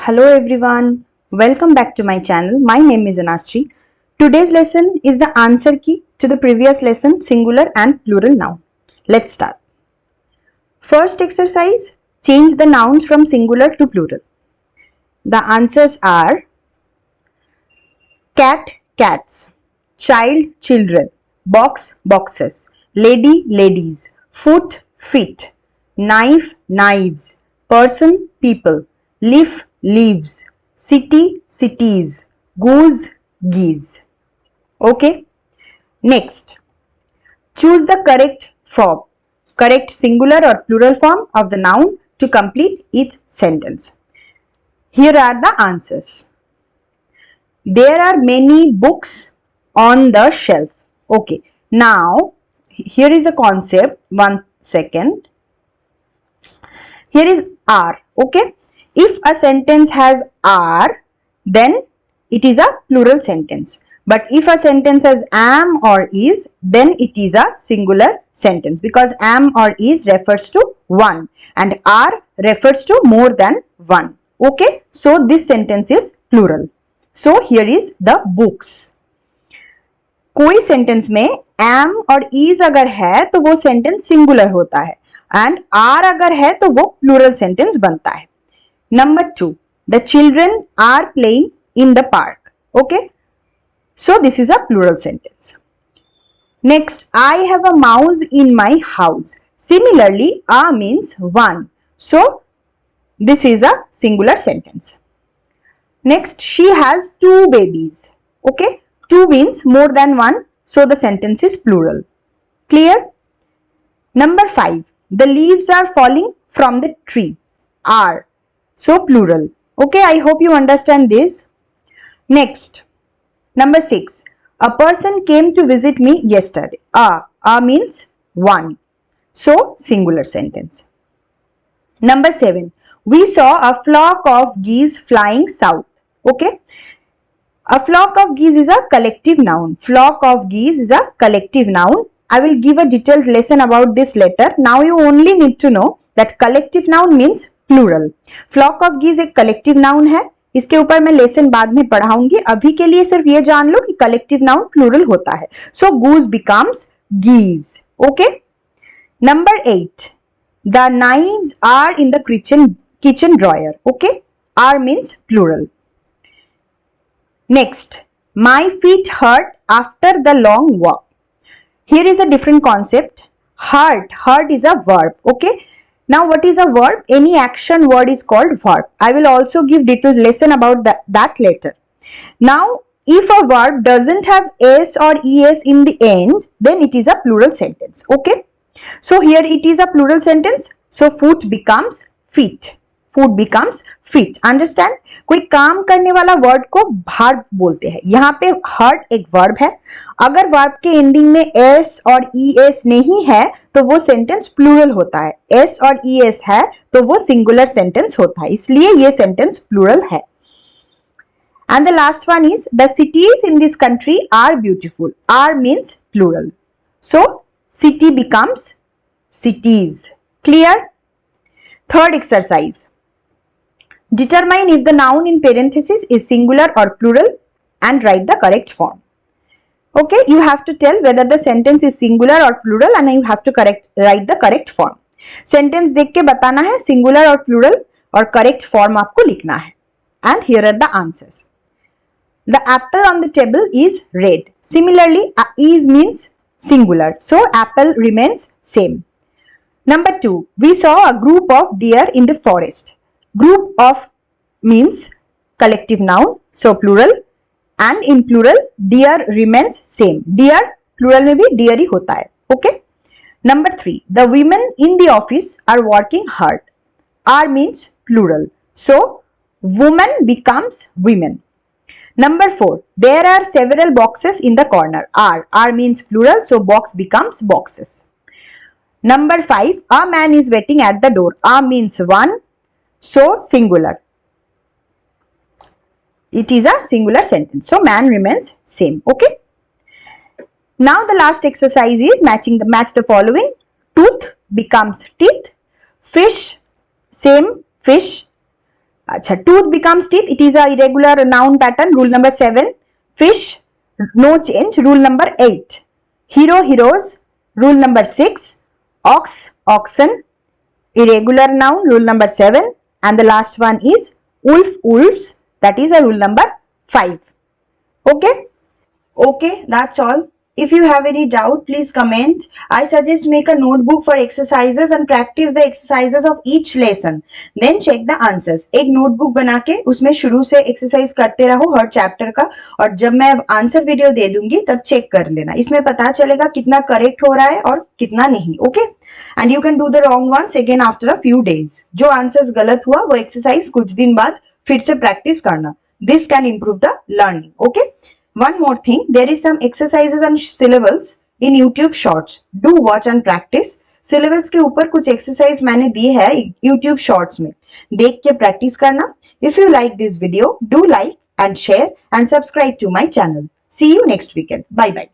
Hello everyone, welcome back to my channel. My name is Anastri. Today's lesson is the answer key to the previous lesson, singular and plural noun. Let's start. First exercise, change the nouns from singular to plural. The answers are cat, cats, child, children, box, boxes, lady, ladies, foot, feet, knife, knives, person, people, leaf, leaves, city, cities, goose, geese. Okay. Next, choose the correct form, correct singular or plural form of the noun to complete each sentence. Here are the answers. There are many books on the shelf. Okay. Now, here is a concept. One second. Here is are. Okay. If a sentence has are, then it is a plural sentence. But if a sentence has am or is, then it is a singular sentence, because am or is refers to one and are refers to more than one. Okay. So this sentence is plural. So here is the books. कोई sentence में am और is अगर है तो वो sentence singular होता है, and are अगर है तो वो प्लूरल सेंटेंस बनता है. Number 2, the children are playing in the park. Okay, so this is a plural sentence. Next, I have a mouse in my house. Similarly, a means one, so this is a singular sentence. Next, she has two babies. Okay, two means more than one, so the sentence is plural. Clear? Number 5, the leaves are falling from the tree. Are, so plural. Okay, I hope you understand this. Next, number 6, a person came to visit me yesterday. A means one, so singular sentence. Number 7, we saw a flock of geese flying south. Okay, a flock of geese is a collective noun. Flock of geese is a collective noun. I will give a detailed lesson about this later. Now you only need to know that collective noun means plural. Flock of geese एक collective noun है. इसके ऊपर मैं lesson बाद में पढ़ाऊंगी. अभी के लिए सिर्फ ये जान लो कि collective noun plural होता है. So goose becomes geese. Okay. Number 8, the knives are in the kitchen drawer. Okay. Are means plural. Next, my feet hurt after the long walk. Here is a different concept. Hurt is a verb. Okay. Now what is a verb? Any action word is called verb. I will also give detailed lesson about that later. Now, if a verb doesn't have s or es in the end, then it is a plural sentence. Okay. So here it is a plural sentence. So foot becomes feet. Food becomes feet. Understand? कोई काम करने वाला word को verb बोलते हैं. यहाँ पे hurt एक verb है. अगर verb के ending में s और es नहीं है तो वो sentence plural होता है. s और es है तो वो singular sentence होता है. इसलिए ये sentence plural है. And the last one is, the cities in this country are beautiful. Are means plural. So city becomes cities. Clear? Third exercise. Determine if the noun in parenthesis is singular or plural and write the correct form. Okay, you have to tell whether the sentence is singular or plural and you have to write the correct form. Sentence देख के बताना है singular और plural और correct form आपको लिखना है. And here are the answers. The apple on the table is red. Similarly, is means singular, so apple remains same. Number 2, we saw a group of deer in the forest. Group of means collective noun, so plural, and in plural deer remains same. Deer plural में भी deer ही होता है. Okay. Number 3, the women in the office are working hard. Are means plural, so woman becomes women. Number 4, there are several boxes in the corner. Are means plural, so box becomes boxes. Number 5, a man is waiting at the door. A means one, so singular. It is a singular sentence, so man remains same. Okay. Now the last exercise is match the following. Tooth becomes teeth. Fish, same fish. अच्छा, tooth becomes teeth. It is a irregular noun pattern. Rule number 7. Fish, no change. Rule number 8. Hero, heroes. Rule number 6. Ox, oxen. Irregular noun. Rule number 7. And the last one is wolf, wolves. That is a rule number 5. Okay? Okay, that's all. If you have any doubt, please comment. I suggest make a notebook for exercises and practice the exercises of each lesson. Then check the answers. एक notebook बना के उसमें शुरू से exercise करते रहो हर chapter का, और जब मैं आंसर वीडियो दे दूंगी तब चेक कर लेना. इसमें पता चलेगा कितना करेक्ट हो रहा है और कितना नहीं. Okay, and you can do the wrong once again after a few days. जो आंसर्स गलत हुआ वो एक्सरसाइज कुछ दिन बाद फिर से प्रैक्टिस करना. This can improve the learning. Okay. One more thing, there is some exercises and syllables in YouTube Shorts. Do watch and practice. Syllables के ऊपर कुछ exercise मैंने दी है YouTube Shorts में. देख के practice करना. If you like this video, do like and share and subscribe to my channel. See you next weekend. Bye bye.